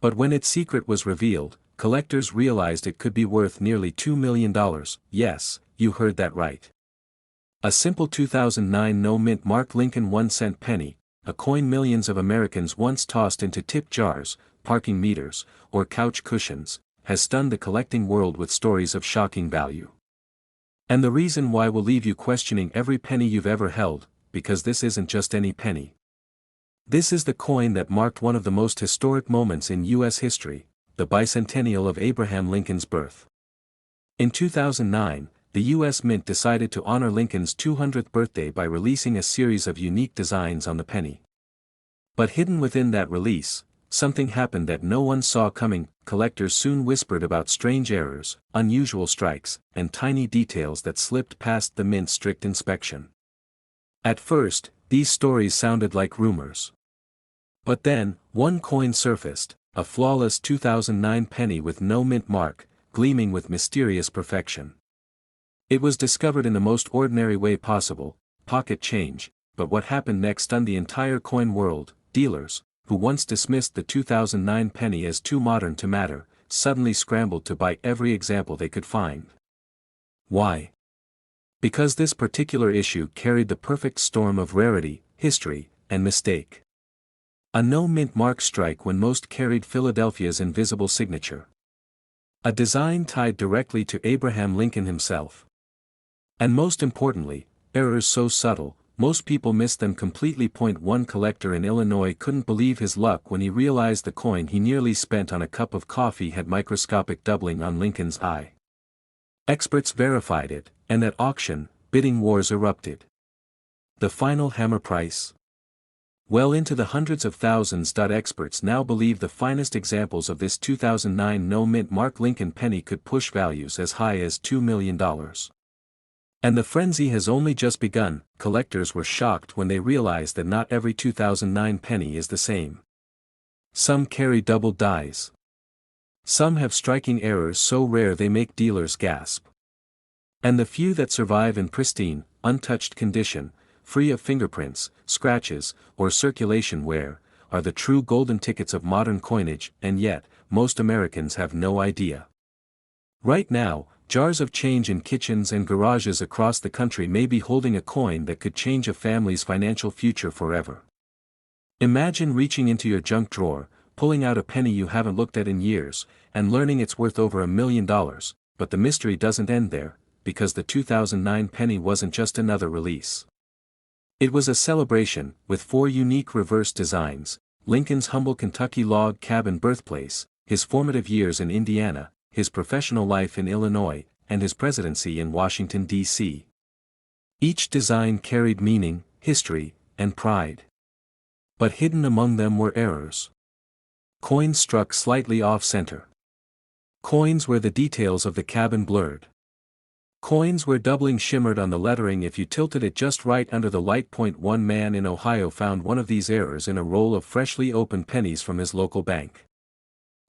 But when its secret was revealed, collectors realized it could be worth nearly $2 million. Yes, you heard that right. A simple 2009 no-mint marked Lincoln 1-cent penny, a coin millions of Americans once tossed into tip jars, parking meters, or couch cushions, has stunned the collecting world with stories of shocking value. And the reason why will leave you questioning every penny you've ever held, because this isn't just any penny. This is the coin that marked one of the most historic moments in U.S. history, the bicentennial of Abraham Lincoln's birth. In 2009, the U.S. Mint decided to honor Lincoln's 200th birthday by releasing a series of unique designs on the penny. But hidden within that release, something happened that no one saw coming. Collectors soon whispered about strange errors, unusual strikes, and tiny details that slipped past the Mint's strict inspection. At first, these stories sounded like rumors. But then, one coin surfaced, a flawless 2009 penny with no mint mark, gleaming with mysterious perfection. It was discovered in the most ordinary way possible, pocket change, but what happened next stunned the entire coin world. Dealers, who once dismissed the 2009 penny as too modern to matter, suddenly scrambled to buy every example they could find. Why? Because this particular issue carried the perfect storm of rarity, history, and mistake. A no-mint mark strike when most carried Philadelphia's invisible signature. A design tied directly to Abraham Lincoln himself. And most importantly, errors so subtle, most people missed them completely. One collector in Illinois couldn't believe his luck when he realized the coin he nearly spent on a cup of coffee had microscopic doubling on Lincoln's eye. Experts verified it, and at auction, bidding wars erupted. The final hammer price? Well into the hundreds of thousands. Experts now believe the finest examples of this 2009 no-mint mark Lincoln penny could push values as high as $2 million. And the frenzy has only just begun. Collectors were shocked when they realized that not every 2009 penny is the same. Some carry double dies. Some have striking errors so rare they make dealers gasp. And the few that survive in pristine, untouched condition, free of fingerprints, scratches, or circulation wear, are the true golden tickets of modern coinage. And yet, most Americans have no idea. Right now, jars of change in kitchens and garages across the country may be holding a coin that could change a family's financial future forever. Imagine reaching into your junk drawer, pulling out a penny you haven't looked at in years, and learning it's worth over $1 million, but the mystery doesn't end there, because the 2009 penny wasn't just another release. It was a celebration, with 4 unique reverse designs: Lincoln's humble Kentucky log cabin birthplace, his formative years in Indiana, his professional life in Illinois, and his presidency in Washington, D.C. Each design carried meaning, history, and pride. But hidden among them were errors. Coins struck slightly off-center. Coins where the details of the cabin blurred. Coins where doubling shimmered on the lettering if you tilted it just right under the light. One man in Ohio found one of these errors in a roll of freshly opened pennies from his local bank.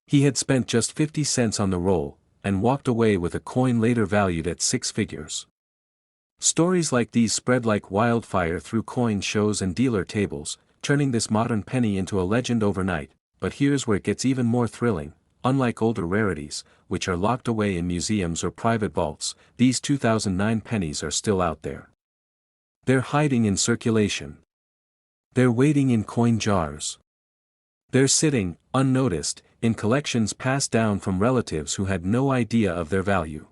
He had spent just 50 cents on the roll, and walked away with a coin later valued at 6 figures. Stories like these spread like wildfire through coin shows and dealer tables, turning this modern penny into a legend overnight. But here's where it gets even more thrilling. Unlike older rarities, which are locked away in museums or private vaults, these 2009 pennies are still out there. They're hiding in circulation. They're waiting in coin jars. They're sitting, unnoticed, in collections passed down from relatives who had no idea of their value.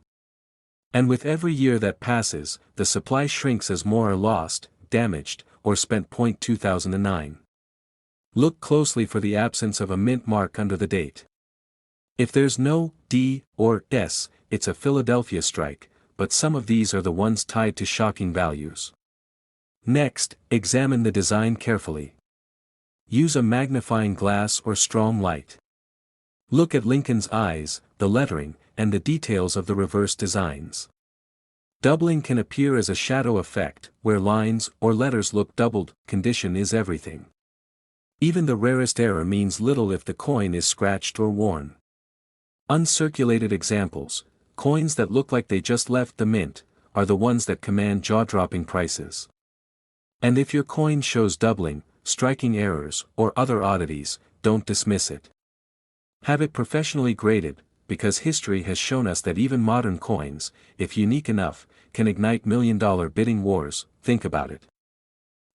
And with every year that passes, the supply shrinks as more are lost, damaged, or spent. 2009. Look closely for the absence of a mint mark under the date. If there's no D or S, it's a Philadelphia strike, but some of these are the ones tied to shocking values. Next, examine the design carefully. Use a magnifying glass or strong light. Look at Lincoln's eyes, the lettering, and the details of the reverse designs. Doubling can appear as a shadow effect, where lines or letters look doubled. Condition is everything. Even the rarest error means little if the coin is scratched or worn. Uncirculated examples, coins that look like they just left the mint, are the ones that command jaw-dropping prices. And if your coin shows doubling, striking errors, or other oddities, don't dismiss it. Have it professionally graded, because history has shown us that even modern coins, if unique enough, can ignite million-dollar bidding wars. Think about it.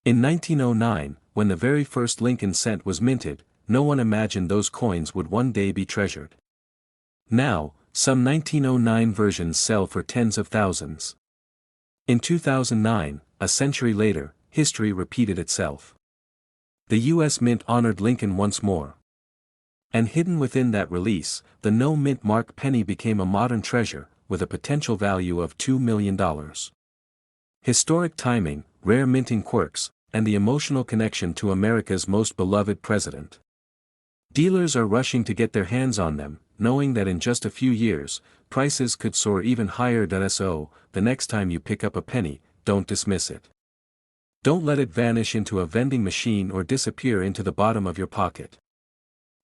In 1909, when the very first Lincoln cent was minted, no one imagined those coins would one day be treasured. Now, some 1909 versions sell for tens of thousands. In 2009, a century later, history repeated itself. The U.S. Mint honored Lincoln once more. And hidden within that release, the no-mint mark penny became a modern treasure, with a potential value of $2 million. Historic timing, rare minting quirks, and the emotional connection to America's most beloved president. Dealers are rushing to get their hands on them, knowing that in just a few years, prices could soar even higher. So, the next time you pick up a penny, don't dismiss it. Don't let it vanish into a vending machine or disappear into the bottom of your pocket.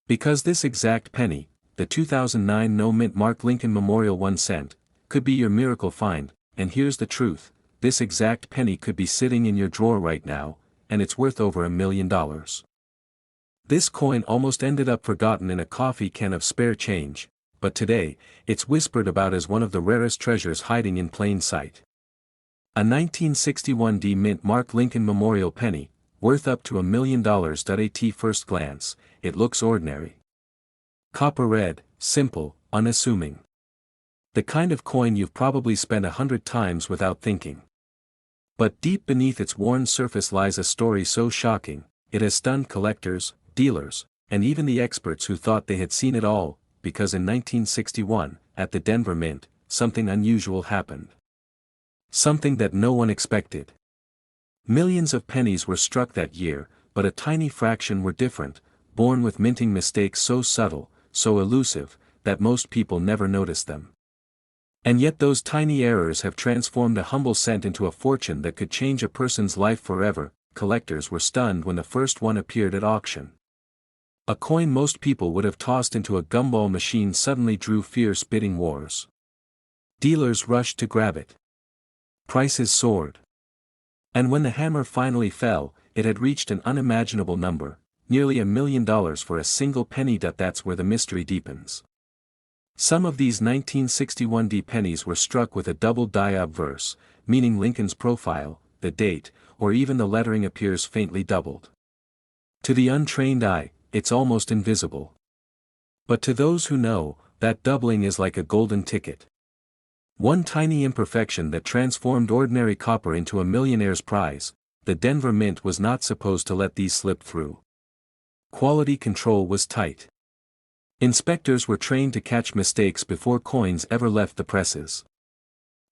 Because this exact penny, the 2009 no-mint mark Lincoln Memorial 1 cent, could be your miracle find, and here's the truth, this exact penny could be sitting in your drawer right now, and it's worth over $1 million. This coin almost ended up forgotten in a coffee can of spare change, but today, it's whispered about as one of the rarest treasures hiding in plain sight. A 1961 mint mark Lincoln Memorial penny, worth up to $1 million. At first glance, it looks ordinary. Copper red, simple, unassuming. The kind of coin you've probably spent 100 times without thinking. But deep beneath its worn surface lies a story so shocking, it has stunned collectors, dealers, and even the experts who thought they had seen it all, because in 1961, at the Denver Mint, something unusual happened. Something that no one expected. Millions of pennies were struck that year, but a tiny fraction were different, born with minting mistakes so subtle, so elusive, that most people never noticed them. And yet those tiny errors have transformed a humble cent into a fortune that could change a person's life forever. Collectors were stunned when the first one appeared at auction. A coin most people would have tossed into a gumball machine suddenly drew fierce bidding wars. Dealers rushed to grab it. Prices soared. And when the hammer finally fell, it had reached an unimaginable number, nearly $1 million for a single penny. That's where the mystery deepens. Some of these 1961 pennies were struck with a double die obverse, meaning Lincoln's profile, the date, or even the lettering appears faintly doubled. To the untrained eye, it's almost invisible. But to those who know, that doubling is like a golden ticket. One tiny imperfection that transformed ordinary copper into a millionaire's prize. The Denver Mint was not supposed to let these slip through. Quality control was tight. Inspectors were trained to catch mistakes before coins ever left the presses.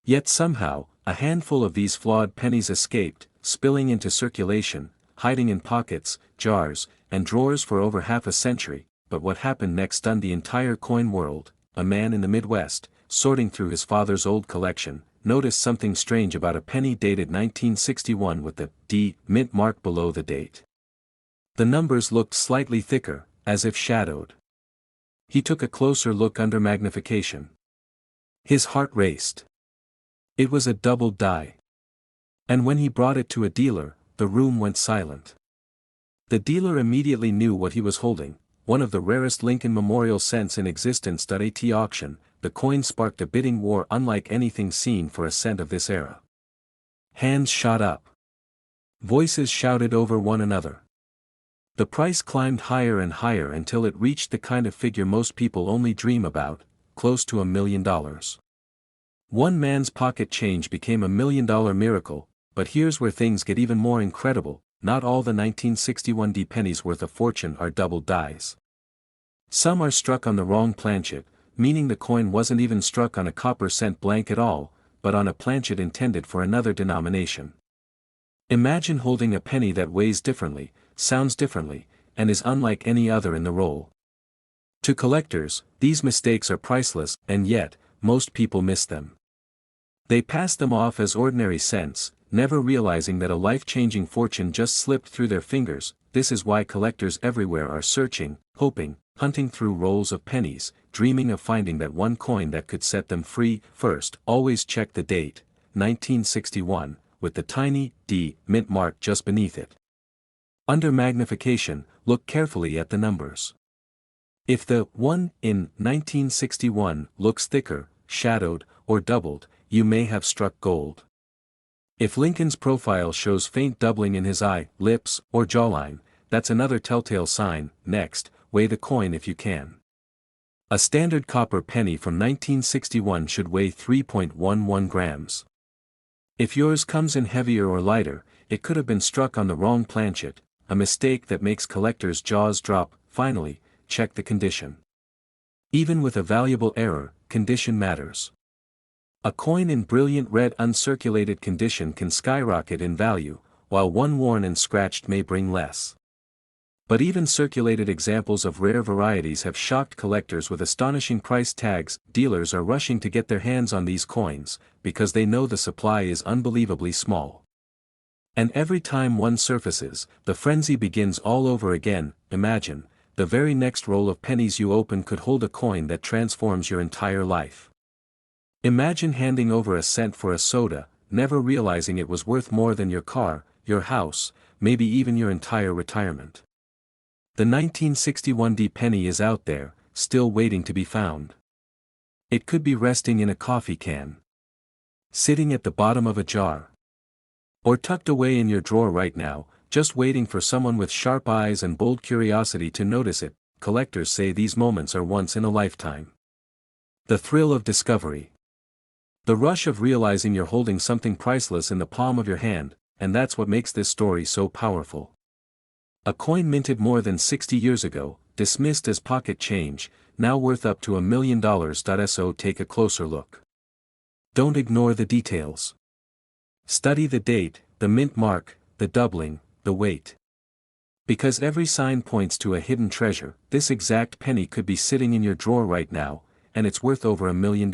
Yet somehow, a handful of these flawed pennies escaped, spilling into circulation, hiding in pockets, jars, and drawers for over half a century. But what happened next stunned the entire coin world. A man in the Midwest, sorting through his father's old collection, noticed something strange about a penny dated 1961 with the D mint mark below the date. The numbers looked slightly thicker, as if shadowed. He took a closer look under magnification. His heart raced. It was a double die. And when he brought it to a dealer, the room went silent. The dealer immediately knew what he was holding, one of the rarest Lincoln Memorial cents in existence. At auction, the coin sparked a bidding war unlike anything seen for a cent of this era. Hands shot up. Voices shouted over one another. The price climbed higher and higher until it reached the kind of figure most people only dream about, close to $1 million. One man's pocket change became $1 million miracle, but here's where things get even more incredible. Not all the 1961 pennies worth a fortune are double dies. Some are struck on the wrong planchet, meaning the coin wasn't even struck on a copper cent blank at all, but on a planchet intended for another denomination. Imagine holding a penny that weighs differently, sounds differently, and is unlike any other in the roll. To collectors, these mistakes are priceless, and yet, most people miss them. They pass them off as ordinary cents, never realizing that a life-changing fortune just slipped through their fingers. This is why collectors everywhere are searching, hoping, hunting through rolls of pennies, dreaming of finding that one coin that could set them free. First, always check the date, 1961, with the tiny D mint mark just beneath it. Under magnification, look carefully at the numbers. If the one in 1961 looks thicker, shadowed, or doubled, you may have struck gold. If Lincoln's profile shows faint doubling in his eye, lips, or jawline, that's another telltale sign. Next, weigh the coin if you can. A standard copper penny from 1961 should weigh 3.11 grams. If yours comes in heavier or lighter, it could have been struck on the wrong planchet, a mistake that makes collectors' jaws drop. Finally, check the condition. Even with a valuable error, condition matters. A coin in brilliant red uncirculated condition can skyrocket in value, while one worn and scratched may bring less. But even circulated examples of rare varieties have shocked collectors with astonishing price tags. Dealers are rushing to get their hands on these coins, because they know the supply is unbelievably small. And every time one surfaces, the frenzy begins all over again. Imagine, the very next roll of pennies you open could hold a coin that transforms your entire life. Imagine handing over a cent for a soda, never realizing it was worth more than your car, your house, maybe even your entire retirement. The 1961 penny is out there, still waiting to be found. It could be resting in a coffee can, sitting at the bottom of a jar, or tucked away in your drawer right now, just waiting for someone with sharp eyes and bold curiosity to notice it. Collectors say these moments are once in a lifetime. The thrill of discovery. The rush of realizing you're holding something priceless in the palm of your hand, and that's what makes this story so powerful. A coin minted more than 60 years ago, dismissed as pocket change, now worth up to $1 million. So take a closer look. Don't ignore the details. Study the date, the mint mark, the doubling, the weight. Because every sign points to a hidden treasure. This exact penny could be sitting in your drawer right now, and it's worth over $1 million.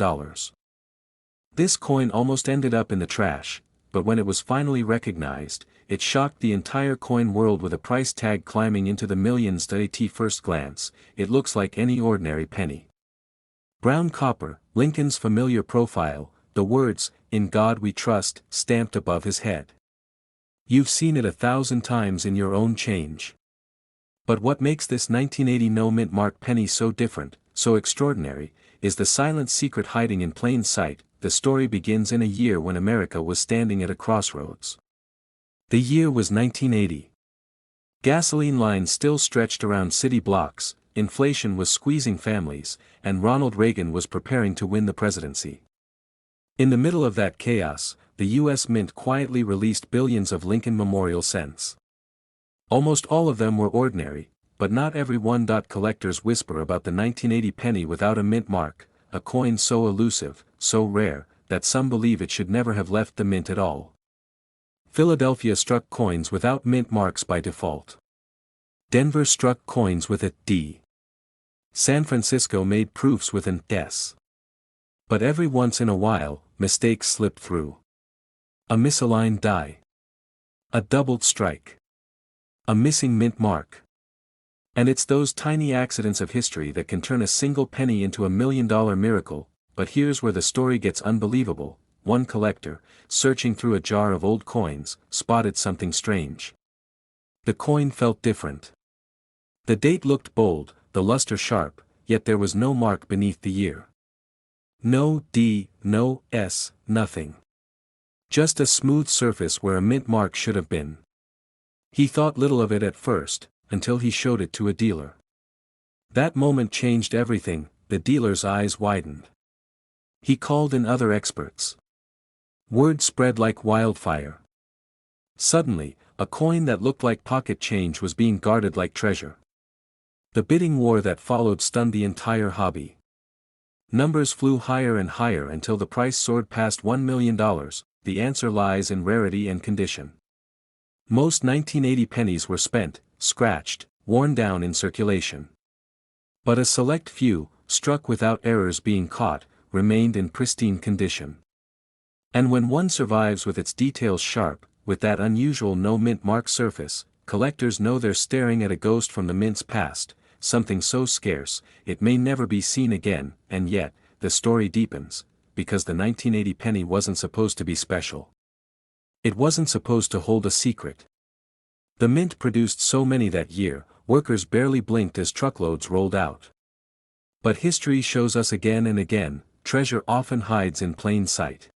This coin almost ended up in the trash, but when it was finally recognized, it shocked the entire coin world with a price tag climbing into the millions. At first glance, it looks like any ordinary penny. Brown copper, Lincoln's familiar profile, the words, "In God We Trust," stamped above his head. You've seen it 1,000 times in your own change. But what makes this 1980 no-mint mark penny so different, so extraordinary, is the silent secret hiding in plain sight. The story begins in a year when America was standing at a crossroads. The year was 1980. Gasoline lines still stretched around city blocks, inflation was squeezing families, and Ronald Reagan was preparing to win the presidency. In the middle of that chaos, the U.S. Mint quietly released billions of Lincoln Memorial cents. Almost all of them were ordinary, but not every one. Collectors whisper about the 1980 penny without a mint mark, a coin so elusive, so rare, that some believe it should never have left the mint at all. Philadelphia struck coins without mint marks by default. Denver struck coins with a D. San Francisco made proofs with an S. But every once in a while, mistakes slipped through. A misaligned die. A doubled strike. A missing mint mark. And it's those tiny accidents of history that can turn a single penny into $1 million miracle. But here's where the story gets unbelievable. One collector, searching through a jar of old coins, spotted something strange. The coin felt different. The date looked bold, the luster sharp, yet there was no mark beneath the year. No D, no S, nothing. Just a smooth surface where a mint mark should have been. He thought little of it at first, until he showed it to a dealer. That moment changed everything. The dealer's eyes widened. He called in other experts. Word spread like wildfire. Suddenly, a coin that looked like pocket change was being guarded like treasure. The bidding war that followed stunned the entire hobby. Numbers flew higher and higher until the price soared past $1 million. The answer lies in rarity and condition. Most 1980 pennies were spent, scratched, worn down in circulation. But a select few, struck without errors being caught, remained in pristine condition. And when one survives with its details sharp, with that unusual no-mint mark surface, collectors know they're staring at a ghost from the mint's past, something so scarce, it may never be seen again. And yet, the story deepens, because the 1980 penny wasn't supposed to be special. It wasn't supposed to hold a secret. The mint produced so many that year, workers barely blinked as truckloads rolled out. But history shows us again and again, treasure often hides in plain sight.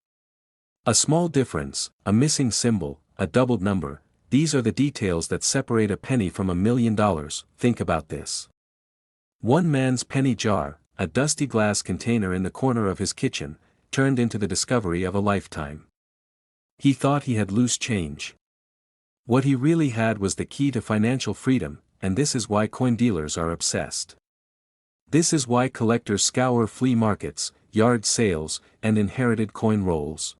A small difference, a missing symbol, a doubled number, these are the details that separate a penny from $1,000,000. Think about this. One man's penny jar, a dusty glass container in the corner of his kitchen, turned into the discovery of a lifetime. He thought he had loose change. What he really had was the key to financial freedom, and this is why coin dealers are obsessed. This is why collectors scour flea markets, yard sales, and inherited coin rolls.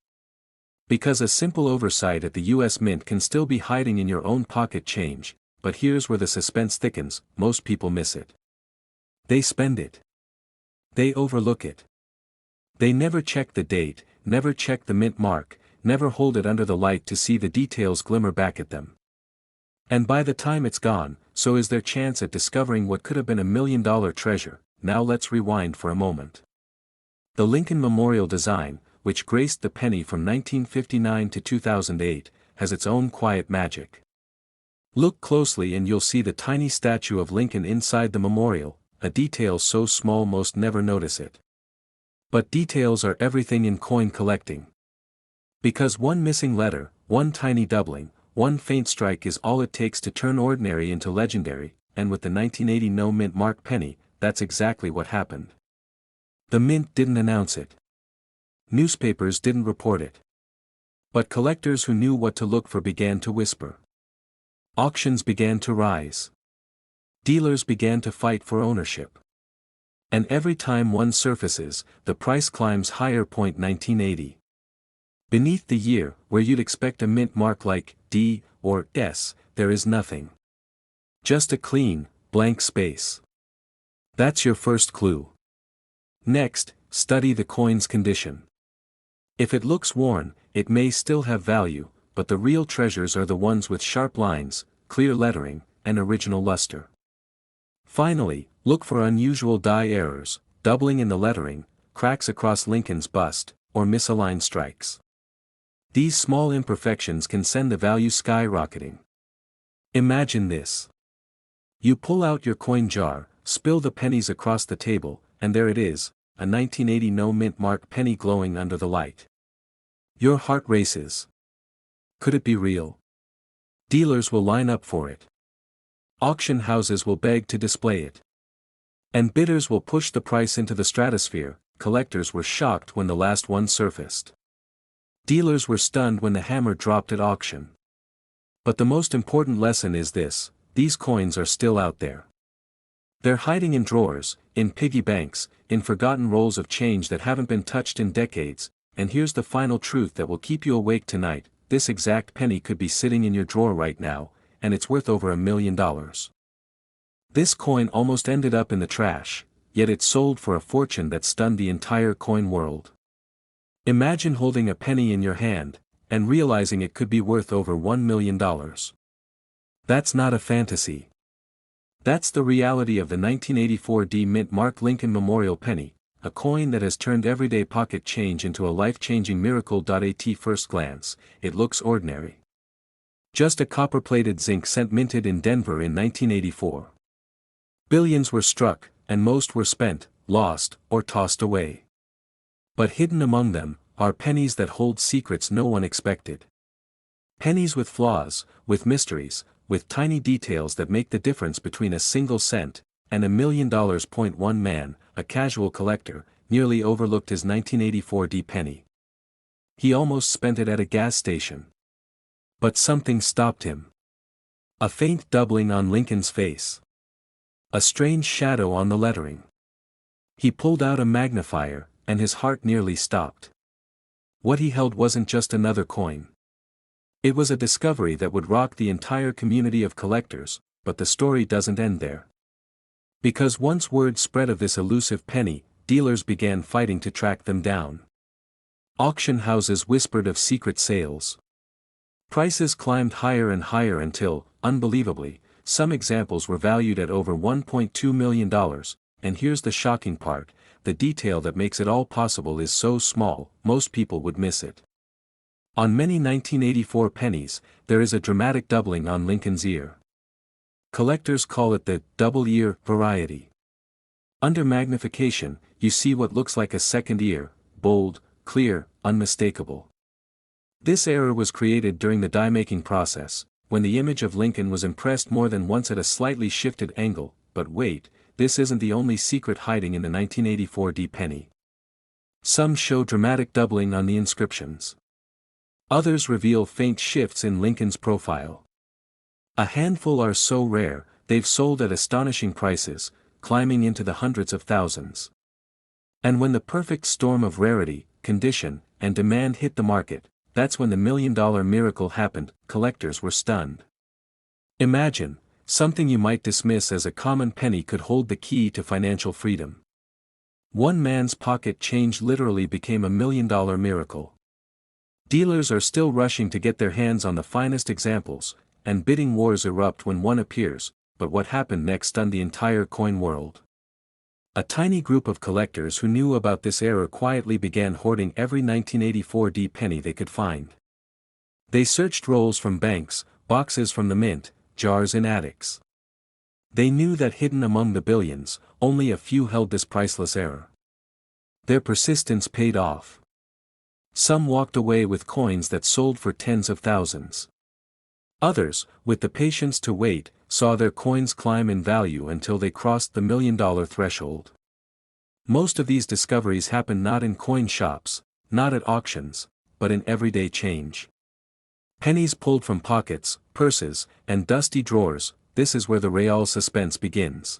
Because a simple oversight at the US Mint can still be hiding in your own pocket change, but here's where the suspense thickens: most people miss it. They spend it. They overlook it. They never check the date, never check the mint mark, never hold it under the light to see the details glimmer back at them. And by the time it's gone, so is their chance at discovering what could have been $1,000,000 treasure. Now let's rewind for a moment. The Lincoln Memorial design, which graced the penny from 1959 to 2008, has its own quiet magic. Look closely and you'll see the tiny statue of Lincoln inside the memorial, a detail so small most never notice it. But details are everything in coin collecting. Because one missing letter, one tiny doubling, one faint strike is all it takes to turn ordinary into legendary, and with the 1980 no-mint mark penny, that's exactly what happened. The mint didn't announce it. Newspapers didn't report it. But collectors who knew what to look for began to whisper. Auctions began to rise. Dealers began to fight for ownership. And every time one surfaces, the price climbs higher. 1980. Beneath the year, where you'd expect a mint mark like D or S, there is nothing. Just a clean, blank space. That's your first clue. Next, study the coin's condition. If it looks worn, it may still have value, but the real treasures are the ones with sharp lines, clear lettering, and original luster. Finally, look for unusual die errors, doubling in the lettering, cracks across Lincoln's bust, or misaligned strikes. These small imperfections can send the value skyrocketing. Imagine this. You pull out your coin jar, spill the pennies across the table, and there it is, a 1980 no-mint mark penny glowing under the light. Your heart races. Could it be real? Dealers will line up for it. Auction houses will beg to display it. And bidders will push the price into the stratosphere. Collectors were shocked when the last one surfaced. Dealers were stunned when the hammer dropped at auction. But the most important lesson is this: these coins are still out there. They're hiding in drawers, in piggy banks, in forgotten rolls of change that haven't been touched in decades, and here's the final truth that will keep you awake tonight: this exact penny could be sitting in your drawer right now, and it's worth over $1,000,000. This coin almost ended up in the trash, yet it sold for a fortune that stunned the entire coin world. Imagine holding a penny in your hand, and realizing it could be worth over $1,000,000. That's not a fantasy. That's the reality of the 1984 D-Mint Mark Lincoln Memorial Penny, a coin that has turned everyday pocket change into a life-changing miracle. At first glance, it looks ordinary. Just a copper-plated zinc cent minted in Denver in 1984. Billions were struck, and most were spent, lost, or tossed away. But hidden among them, are pennies that hold secrets no one expected. Pennies with flaws, with mysteries, with tiny details that make the difference between a single cent and $1,000,000. One man, a casual collector, nearly overlooked his 1984 D penny. He almost spent it at a gas station. But something stopped him. A faint doubling on Lincoln's face. A strange shadow on the lettering. He pulled out a magnifier, and his heart nearly stopped. What he held wasn't just another coin. It was a discovery that would rock the entire community of collectors, but the story doesn't end there. Because once word spread of this elusive penny, dealers began fighting to track them down. Auction houses whispered of secret sales. Prices climbed higher and higher until, unbelievably, some examples were valued at over $1.2 million, and here's the shocking part: the detail that makes it all possible is so small, most people would miss it. On many 1984 pennies, there is a dramatic doubling on Lincoln's ear. Collectors call it the double-ear rarity. Under magnification, you see what looks like a second ear, bold, clear, unmistakable. This error was created during the die-making process, when the image of Lincoln was impressed more than once at a slightly shifted angle, but wait, this isn't the only secret hiding in the 1984 D penny. Some show dramatic doubling on the inscriptions. Others reveal faint shifts in Lincoln's profile. A handful are so rare, they've sold at astonishing prices, climbing into the hundreds of thousands. And when the perfect storm of rarity, condition, and demand hit the market, that's when the $1 million miracle happened. Collectors were stunned. Imagine, something you might dismiss as a common penny could hold the key to financial freedom. One man's pocket change literally became a $1 million miracle. Dealers are still rushing to get their hands on the finest examples, and bidding wars erupt when one appears, but what happened next stunned the entire coin world. A tiny group of collectors who knew about this error quietly began hoarding every 1984 D penny they could find. They searched rolls from banks, boxes from the mint, jars in attics. They knew that hidden among the billions, only a few held this priceless error. Their persistence paid off. Some walked away with coins that sold for tens of thousands. Others, with the patience to wait, saw their coins climb in value until they crossed the $1 million threshold. Most of these discoveries happened not in coin shops, not at auctions, but in everyday change. Pennies pulled from pockets, purses, and dusty drawers. This is where the real suspense begins.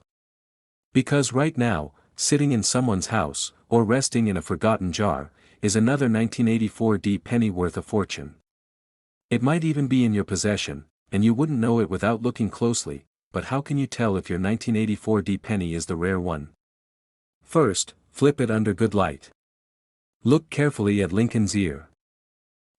Because right now, sitting in someone's house, or resting in a forgotten jar, is another 1984 D penny worth a fortune. It might even be in your possession, and you wouldn't know it without looking closely, but how can you tell if your 1984 D penny is the rare one? First, flip it under good light. Look carefully at Lincoln's ear.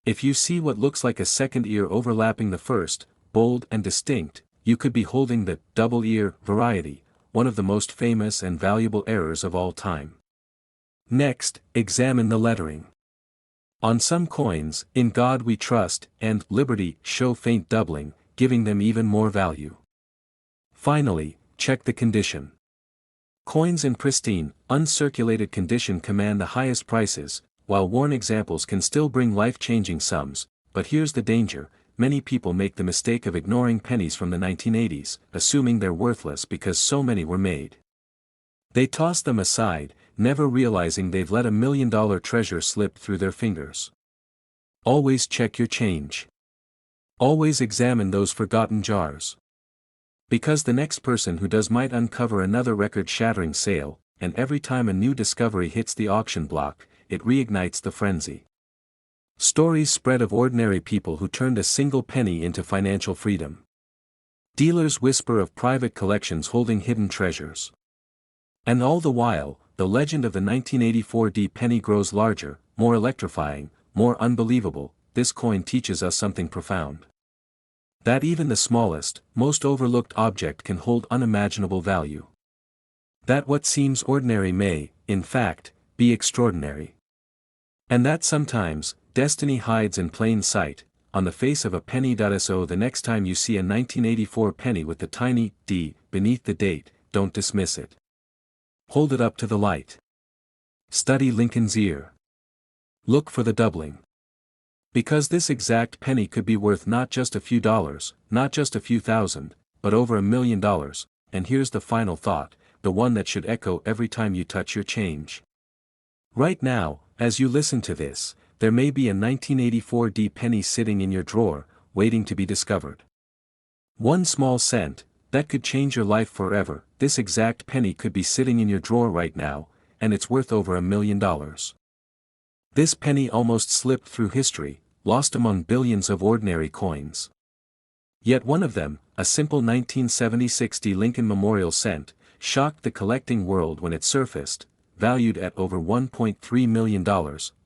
If you see what looks like a second ear overlapping the first, bold and distinct, you could be holding the double ear variety, one of the most famous and valuable errors of all time. Next, examine the lettering. On some coins, "In God We Trust" and "Liberty" show faint doubling, giving them even more value. Finally, check the condition. Coins in pristine, uncirculated condition command the highest prices, while worn examples can still bring life-changing sums, but here's the danger: many people make the mistake of ignoring pennies from the 1980s, assuming they're worthless because so many were made. They toss them aside, never realizing they've let $1 million treasure slip through their fingers. Always check your change. Always examine those forgotten jars. Because the next person who does might uncover another record-shattering sale, and every time a new discovery hits the auction block, it reignites the frenzy. Stories spread of ordinary people who turned a single penny into financial freedom. Dealers whisper of private collections holding hidden treasures. And all the while, the legend of the 1984 D penny grows larger, more electrifying, more unbelievable. This coin teaches us something profound. That even the smallest, most overlooked object can hold unimaginable value. That what seems ordinary may, in fact, be extraordinary. And that sometimes, destiny hides in plain sight, on the face of a penny. So the next time you see a 1984 penny with the tiny D beneath the date, don't dismiss it. Hold it up to the light. Study Lincoln's ear. Look for the doubling. Because this exact penny could be worth not just a few dollars, not just a few thousand, but over $1 million. And here's the final thought, the one that should echo every time you touch your change. Right now, as you listen to this, there may be a 1984 D penny sitting in your drawer, waiting to be discovered. One small cent, that could change your life forever. This exact penny could be sitting in your drawer right now, and it's worth over $1 million. This penny almost slipped through history, lost among billions of ordinary coins. Yet one of them, a simple 1976 D Lincoln Memorial cent, shocked the collecting world when it surfaced, valued at over $1.3 million.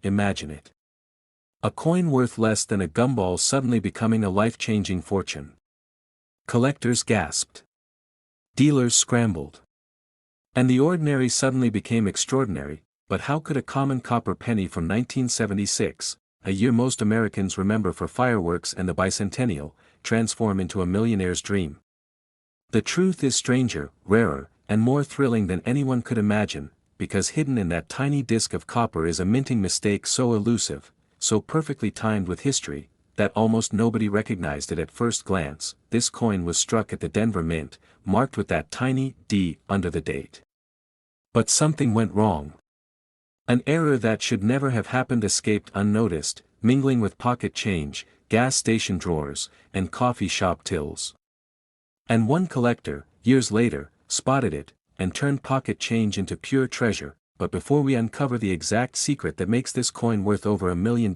Imagine it. A coin worth less than a gumball suddenly becoming a life-changing fortune. Collectors gasped. Dealers scrambled. And the ordinary suddenly became extraordinary. But how could a common copper penny from 1976, a year most Americans remember for fireworks and the bicentennial, transform into a millionaire's dream? The truth is stranger, rarer, and more thrilling than anyone could imagine, because hidden in that tiny disc of copper is a minting mistake so elusive, so perfectly timed with history, that almost nobody recognized it at first glance. This coin was struck at the Denver Mint, marked with that tiny D under the date. But something went wrong. An error that should never have happened escaped unnoticed, mingling with pocket change, gas station drawers, and coffee shop tills. And one collector, years later, spotted it, and turned pocket change into pure treasure. But before we uncover the exact secret that makes this coin worth over $1 million,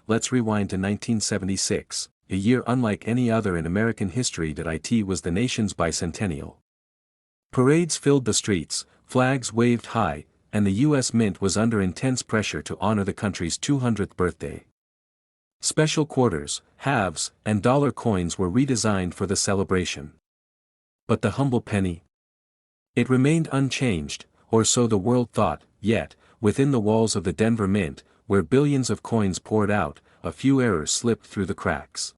let's rewind to 1976, a year unlike any other in American history. It was the nation's bicentennial. Parades filled the streets, flags waved high, and the U.S. Mint was under intense pressure to honor the country's 200th birthday. Special quarters, halves, and dollar coins were redesigned for the celebration. But the humble penny? It remained unchanged, or so the world thought, yet, within the walls of the Denver Mint, where billions of coins poured out, a few errors slipped through the cracks.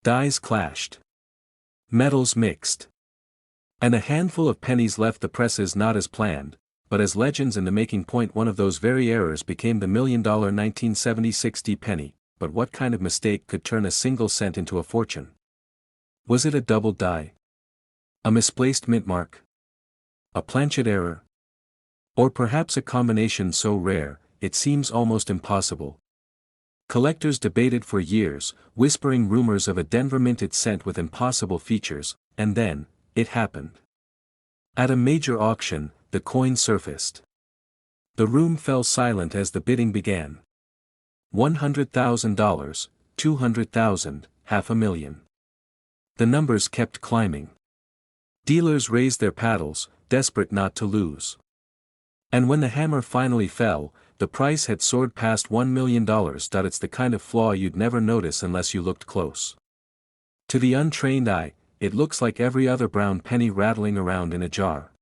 Dies clashed. Metals mixed. And a handful of pennies left the presses not as planned, but as legends in the making. One of those very errors became the $1 million 1976 D penny. But what kind of mistake could turn a single cent into a fortune? Was it a double die? A misplaced mint mark? A planchet error? Or perhaps a combination so rare, it seems almost impossible? Collectors debated for years, whispering rumors of a Denver minted cent with impossible features, and then, it happened. At a major auction, the coin surfaced. The room fell silent as the bidding began. $100,000, $200,000, $500,000. The numbers kept climbing. Dealers raised their paddles, desperate not to lose. And when the hammer finally fell, the price had soared past $1 million. It's the kind of flaw you'd never notice unless you looked close. To the untrained eye, it looks like every other brown penny rattling around in a jar.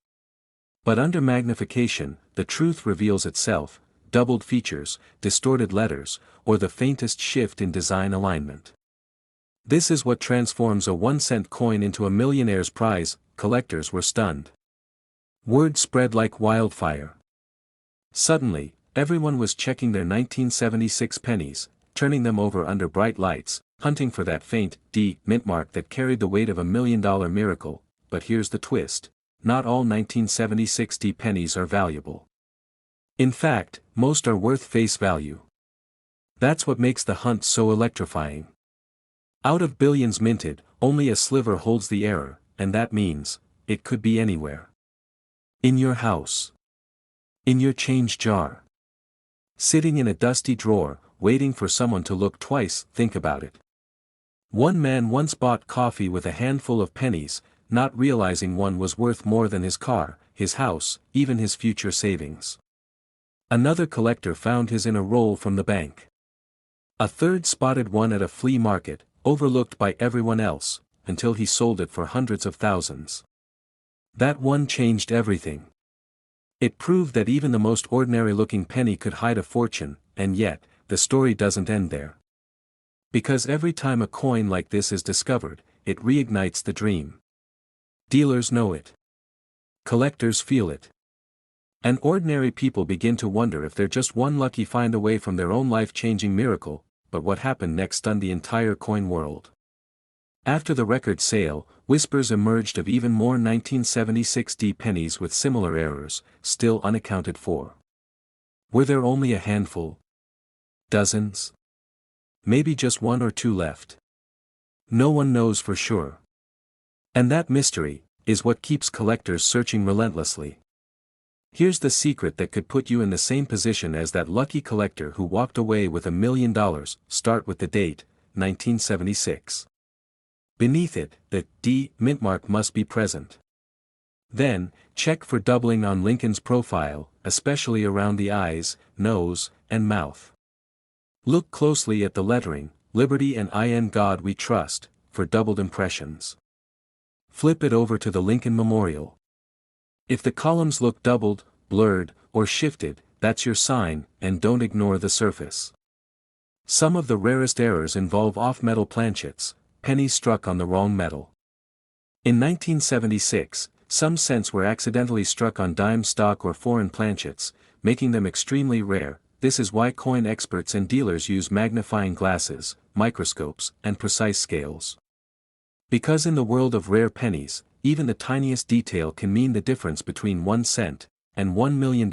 But under magnification, the truth reveals itself: doubled features, distorted letters, or the faintest shift in design alignment. This is what transforms a 1-cent coin into a millionaire's prize. Collectors were stunned. Word spread like wildfire. Suddenly, everyone was checking their 1976 pennies, turning them over under bright lights, hunting for that faint D mint mark that carried the weight of $1 million miracle. But here's the twist: not all 1976 D pennies are valuable. In fact, most are worth face value. That's what makes the hunt so electrifying. Out of billions minted, only a sliver holds the error, and that means, it could be anywhere. In your house. In your change jar. Sitting in a dusty drawer, waiting for someone to look twice. Think about it. One man once bought coffee with a handful of pennies, not realizing one was worth more than his car, his house, even his future savings. Another collector found his in a roll from the bank. A third spotted one at a flea market, overlooked by everyone else, until he sold it for hundreds of thousands. That one changed everything. It proved that even the most ordinary-looking penny could hide a fortune, and yet, the story doesn't end there. Because every time a coin like this is discovered, it reignites the dream. Dealers know it. Collectors feel it. And ordinary people begin to wonder if they're just one lucky find away from their own life-changing miracle. But what happened next stunned the entire coin world. After the record sale, whispers emerged of even more 1976 D pennies with similar errors, still unaccounted for. Were there only a handful? Dozens? Maybe just one or two left? No one knows for sure. And that mystery is what keeps collectors searching relentlessly. Here's the secret that could put you in the same position as that lucky collector who walked away with $1 million. Start with the date, 1976. Beneath it, the D mint mark must be present. Then, check for doubling on Lincoln's profile, especially around the eyes, nose, and mouth. Look closely at the lettering, Liberty and In God We Trust, for doubled impressions. Flip it over to the Lincoln Memorial. If the columns look doubled, blurred, or shifted, that's your sign, and don't ignore the surface. Some of the rarest errors involve off-metal planchets, pennies struck on the wrong metal. In 1976, Some cents were accidentally struck on dime stock or foreign planchets, making them extremely rare. This is why coin experts and dealers use magnifying glasses, microscopes, and precise scales. Because in the world of rare pennies, even the tiniest detail can mean the difference between 1 cent and $1 million.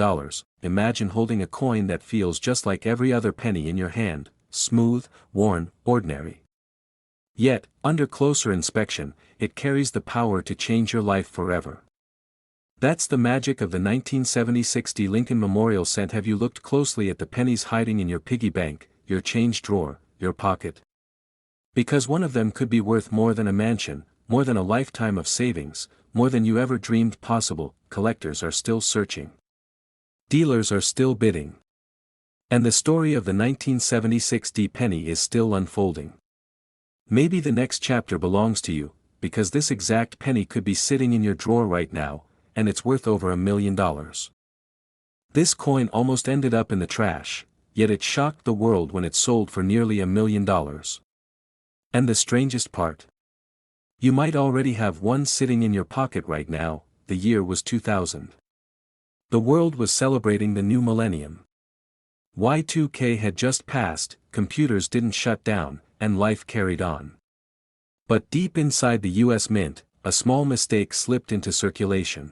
Imagine holding a coin that feels just like every other penny in your hand, smooth, worn, ordinary. Yet, under closer inspection, it carries the power to change your life forever. That's the magic of the 1976 Lincoln Memorial Cent. Have you looked closely at the pennies hiding in your piggy bank, your change drawer, your pocket? Because one of them could be worth more than a mansion, more than a lifetime of savings, more than you ever dreamed possible. Collectors are still searching. Dealers are still bidding. And the story of the 1976 penny is still unfolding. Maybe the next chapter belongs to you, because this exact penny could be sitting in your drawer right now, and it's worth over $1 million. This coin almost ended up in the trash, yet it shocked the world when it sold for nearly $1 million. And the strangest part? You might already have one sitting in your pocket right now. The year was 2000. The world was celebrating the new millennium. Y2K had just passed, computers didn't shut down, and life carried on. But deep inside the US Mint, a small mistake slipped into circulation.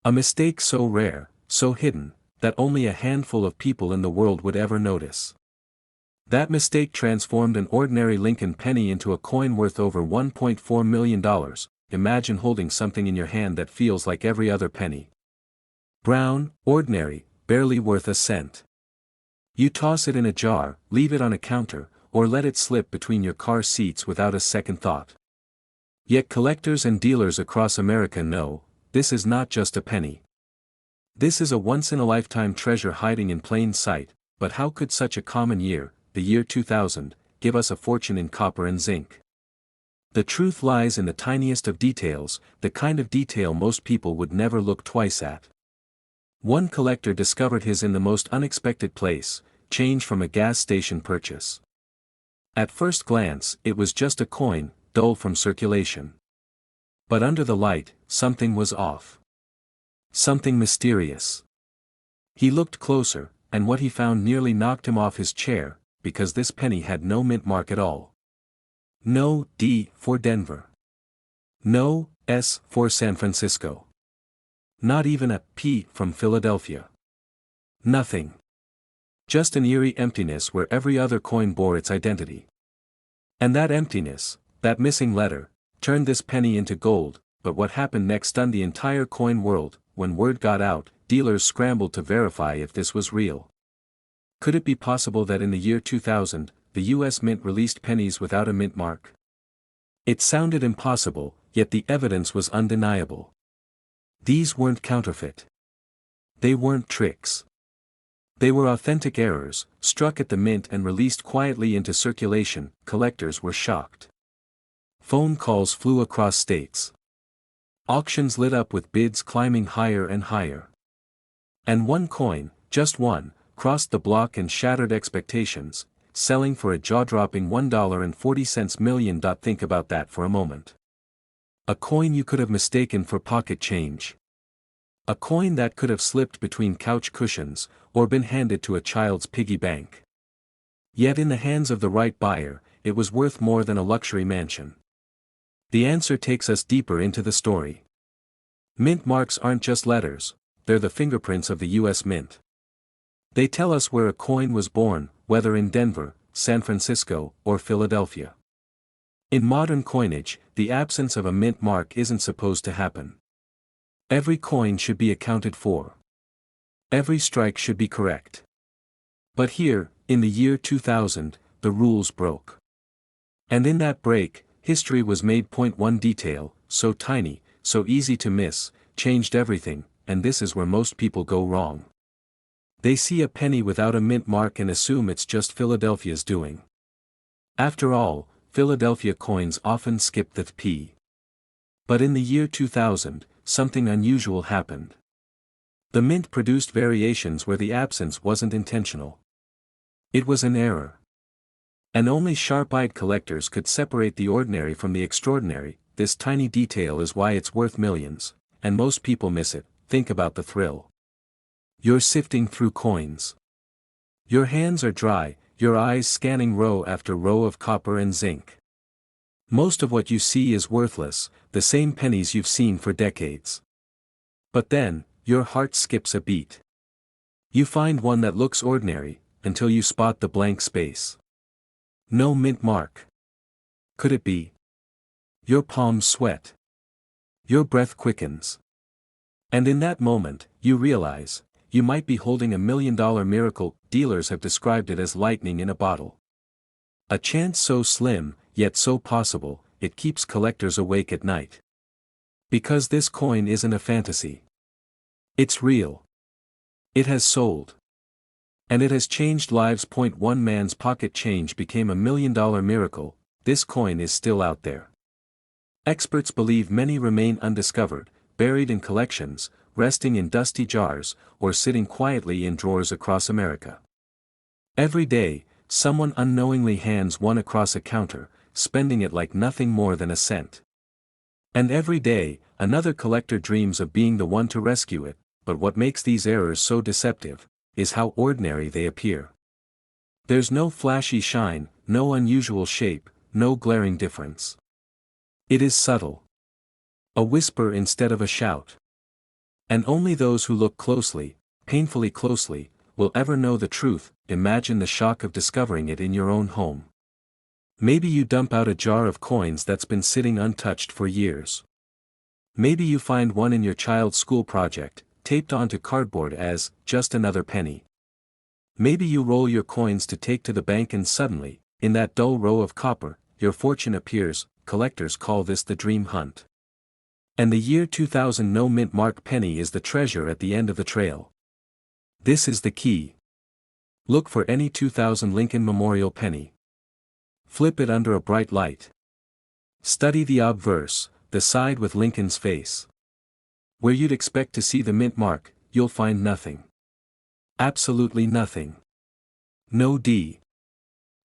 A mistake so rare, so hidden, that only a handful of people in the world would ever notice. That mistake transformed an ordinary Lincoln penny into a coin worth over $1.4 million. Imagine holding something in your hand that feels like every other penny. Brown, ordinary, barely worth a cent. You toss it in a jar, leave it on a counter, or let it slip between your car seats without a second thought. Yet collectors and dealers across America know, this is not just a penny. This is a once-in-a-lifetime treasure hiding in plain sight. But how could such a common year, the year 2000, give us a fortune in copper and zinc? The truth lies in the tiniest of details, the kind of detail most people would never look twice at. One collector discovered his in the most unexpected place: change from a gas station purchase. At first glance, it was just a coin, dull from circulation. But under the light, something was off. Something mysterious. He looked closer, and what he found nearly knocked him off his chair, because this penny had no mint mark at all. No D for Denver. No S for San Francisco. Not even a P from Philadelphia. Nothing. Just an eerie emptiness where every other coin bore its identity. And that emptiness, that missing letter, turned this penny into gold. But what happened next stunned the entire coin world. When word got out, dealers scrambled to verify if this was real. Could it be possible that in the year 2000, the US Mint released pennies without a mint mark? It sounded impossible, yet the evidence was undeniable. These weren't counterfeit. They weren't tricks. They were authentic errors, struck at the mint and released quietly into circulation. Collectors were shocked. Phone calls flew across states. Auctions lit up with bids climbing higher and higher. And one coin, just one, crossed the block and shattered expectations, selling for a jaw-dropping $1.40 million. Think about that for a moment. A coin you could have mistaken for pocket change. A coin that could have slipped between couch cushions, or been handed to a child's piggy bank. Yet in the hands of the right buyer, it was worth more than a luxury mansion. The answer takes us deeper into the story. Mint marks aren't just letters, they're the fingerprints of the US Mint. They tell us where a coin was born, whether in Denver, San Francisco, or Philadelphia. In modern coinage, the absence of a mint mark isn't supposed to happen. Every coin should be accounted for. Every strike should be correct. But here, in the year 2000, the rules broke. And in that break, history was made. One detail, so tiny, so easy to miss, changed everything, and this is where most people go wrong. They see a penny without a mint mark and assume it's just Philadelphia's doing. After all, Philadelphia coins often skip the P. But in the year 2000, something unusual happened. The mint produced variations where the absence wasn't intentional. It was an error. And only sharp-eyed collectors could separate the ordinary from the extraordinary. This tiny detail is why it's worth millions. and most people miss it. Think about the thrill. You're sifting through coins. Your hands are dry, your eyes scanning row after row of copper and zinc. Most of what you see is worthless, the same pennies you've seen for decades. But then, your heart skips a beat. You find one that looks ordinary, until you spot the blank space. No mint mark. Could it be? Your palms sweat. Your breath quickens. And in that moment, you realize, you might be holding $1 million miracle. Dealers have described it as lightning in a bottle. A chance so slim, yet so possible, it keeps collectors awake at night. Because this coin isn't a fantasy. It's real. It has sold. And it has changed lives. One man's pocket change became $1 million miracle. This coin is still out there. Experts believe many remain undiscovered, buried in collections, resting in dusty jars, or sitting quietly in drawers across America. Every day, someone unknowingly hands one across a counter, spending it like nothing more than a cent. And every day, another collector dreams of being the one to rescue it, but what makes these errors so deceptive, is how ordinary they appear. There's no flashy shine, no unusual shape, no glaring difference. It is subtle. A whisper instead of a shout. And only those who look closely, painfully closely, will ever know the truth. Imagine the shock of discovering it in your own home. Maybe you dump out a jar of coins that's been sitting untouched for years. Maybe you find one in your child's school project, taped onto cardboard as, just another penny. Maybe you roll your coins to take to the bank and suddenly, in that dull row of copper, your fortune appears. Collectors call this the dream hunt. And the year 2000 no mint mark penny is the treasure at the end of the trail. This is the key. Look for any 2000 Lincoln Memorial penny. Flip it under a bright light. Study the obverse, the side with Lincoln's face. Where you'd expect to see the mint mark, you'll find nothing. Absolutely nothing. No D.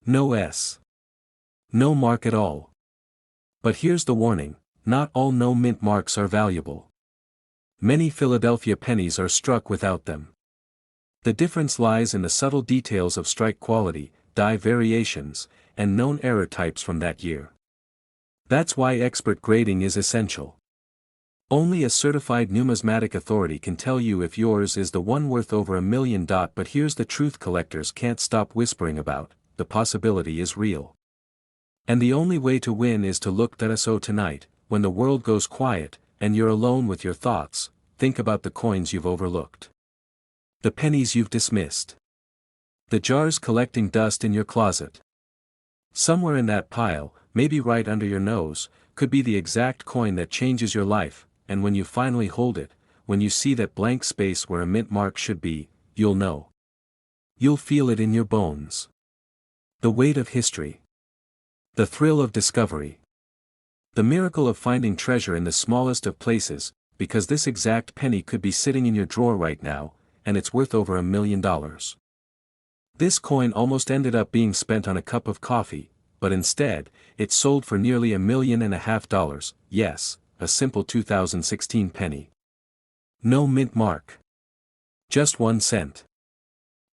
No S. No mark at all. But here's the warning, not all no mint marks are valuable. Many Philadelphia pennies are struck without them. The difference lies in the subtle details of strike quality, die variations, and known error types from that year. That's why expert grading is essential. Only a certified numismatic authority can tell you if yours is the one worth over $1 million. But here's the truth collectors can't stop whispering about, the possibility is real. And the only way to win is to look at us. So tonight, when the world goes quiet, and you're alone with your thoughts, think about the coins you've overlooked. The pennies you've dismissed. The jars collecting dust in your closet. Somewhere in that pile, maybe right under your nose, could be the exact coin that changes your life, and when you finally hold it, when you see that blank space where a mint mark should be, you'll know. You'll feel it in your bones. The weight of history. The thrill of discovery. The miracle of finding treasure in the smallest of places, because this exact penny could be sitting in your drawer right now, and it's worth over $1 million. This coin almost ended up being spent on a cup of coffee, but instead, it sold for nearly $1.5 million. Yes, a simple 2016 penny. No mint mark. Just 1 cent.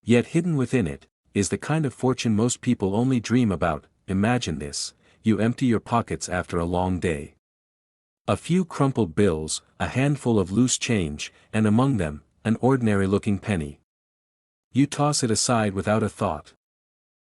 Yet hidden within it, is the kind of fortune most people only dream about. Imagine this, you empty your pockets after a long day. A few crumpled bills, a handful of loose change, and among them, an ordinary-looking penny. You toss it aside without a thought.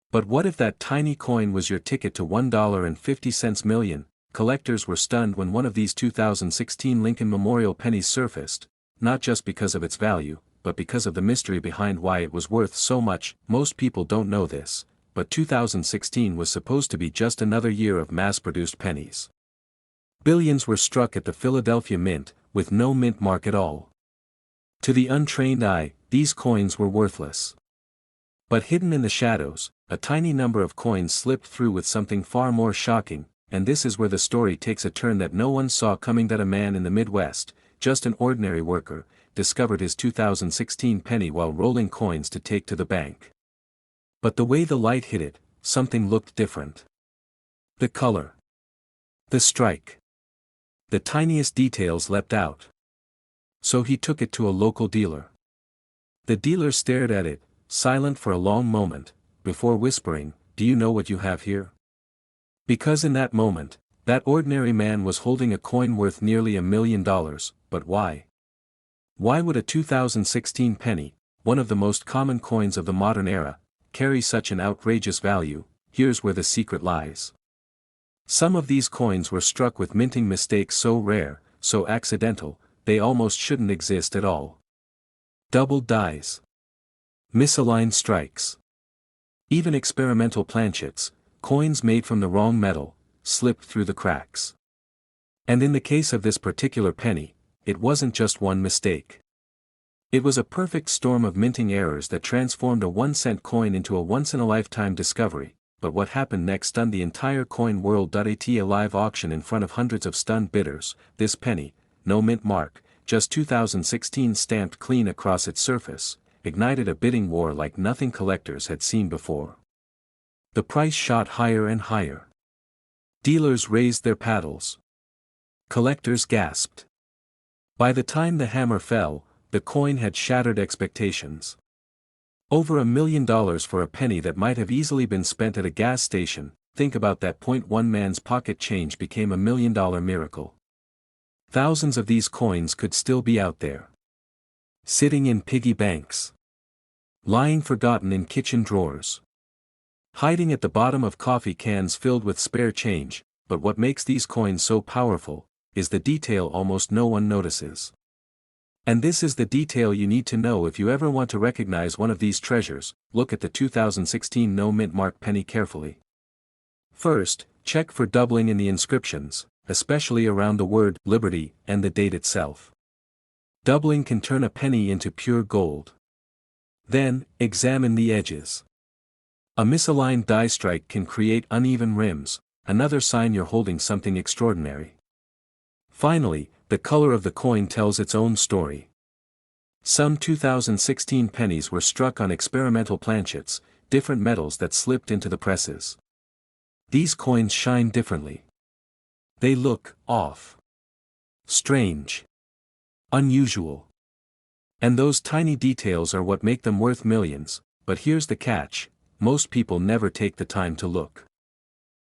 But what if that tiny coin was your ticket to $1.50 million? Collectors were stunned when one of these 2016 Lincoln Memorial pennies surfaced, not just because of its value, but because of the mystery behind why it was worth so much. Most people don't know this, but 2016 was supposed to be just another year of mass-produced pennies. Billions were struck at the Philadelphia Mint, with no mint mark at all. To the untrained eye, these coins were worthless. But hidden in the shadows, a tiny number of coins slipped through with something far more shocking, and this is where the story takes a turn that no one saw coming. That a man in the Midwest, just an ordinary worker, discovered his 2016 penny while rolling coins to take to the bank. But the way the light hit it, something looked different. The color. The strike. The tiniest details leapt out. So he took it to a local dealer. The dealer stared at it, silent for a long moment, before whispering, "Do you know what you have here?" Because in that moment, that ordinary man was holding a coin worth nearly $1 million, but why? Why would a 2016 penny, one of the most common coins of the modern era, carry such an outrageous value? Here's where the secret lies. Some of these coins were struck with minting mistakes so rare, so accidental, they almost shouldn't exist at all. Doubled dies. Misaligned strikes. Even experimental planchets, coins made from the wrong metal, slipped through the cracks. And in the case of this particular penny, it wasn't just one mistake. It was a perfect storm of minting errors that transformed a 1-cent coin into a once-in-a-lifetime discovery. But what happened next stunned the entire coin world. At a live auction in front of hundreds of stunned bidders, this penny, no mint mark, just 2016 stamped clean across its surface, ignited a bidding war like nothing collectors had seen before. The price shot higher and higher. Dealers raised their paddles. Collectors gasped. By the time the hammer fell, the coin had shattered expectations. Over $1 million for a penny that might have easily been spent at a gas station. Think about that. One man's pocket change became $1 million miracle. Thousands of these coins could still be out there, sitting in piggy banks, lying forgotten in kitchen drawers, hiding at the bottom of coffee cans filled with spare change. But what makes these coins so powerful is the detail almost no one notices. And this is the detail you need to know if you ever want to recognize one of these treasures. Look at the 2016 no mint mark penny carefully. First, check for doubling in the inscriptions, especially around the word Liberty and the date itself. Doubling can turn a penny into pure gold. Then, examine the edges. A misaligned die strike can create uneven rims, another sign you're holding something extraordinary. Finally, the color of the coin tells its own story. Some 2016 pennies were struck on experimental planchets, different metals that slipped into the presses. These coins shine differently. They look off, strange, unusual. And those tiny details are what make them worth millions. But here's the catch: most people never take the time to look.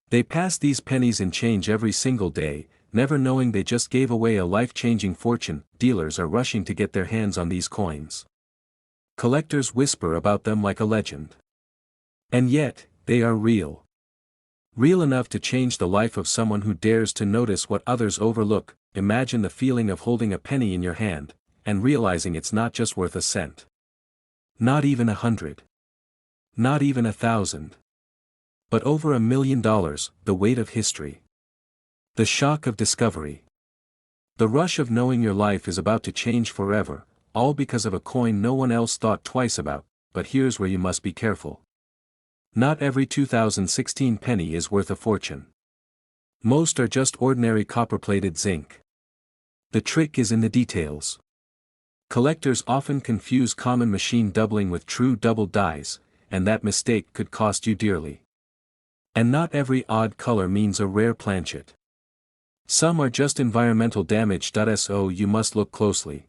They pass these pennies in change every single day, never knowing they just gave away a life-changing fortune. Dealers are rushing to get their hands on these coins. Collectors whisper about them like a legend. And yet, they are real. Real enough to change the life of someone who dares to notice what others overlook. Imagine the feeling of holding a penny in your hand, and realizing it's not just worth a cent. Not even 100. Not even 1,000. But over $1 million, the weight of history. The shock of discovery. The rush of knowing your life is about to change forever, all because of a coin no one else thought twice about. But here's where you must be careful. Not every 2016 penny is worth a fortune. Most are just ordinary copper-plated zinc. The trick is in the details. Collectors often confuse common machine doubling with true double dies, and that mistake could cost you dearly. And not every odd color means a rare planchet. Some are just environmental damage. So you must look closely.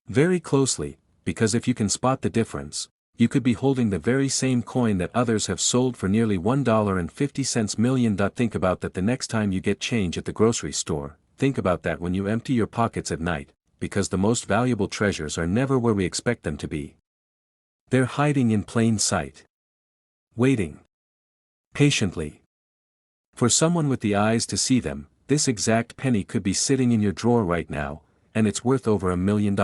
Very closely, because if you can spot the difference, you could be holding the very same coin that others have sold for nearly $1.50 million. Think about that the next time you get change at the grocery store. Think about that when you empty your pockets at night, because the most valuable treasures are never where we expect them to be. They're hiding in plain sight. Waiting. Patiently. For someone with the eyes to see them, this exact penny could be sitting in your drawer right now, and it's worth over $1 million.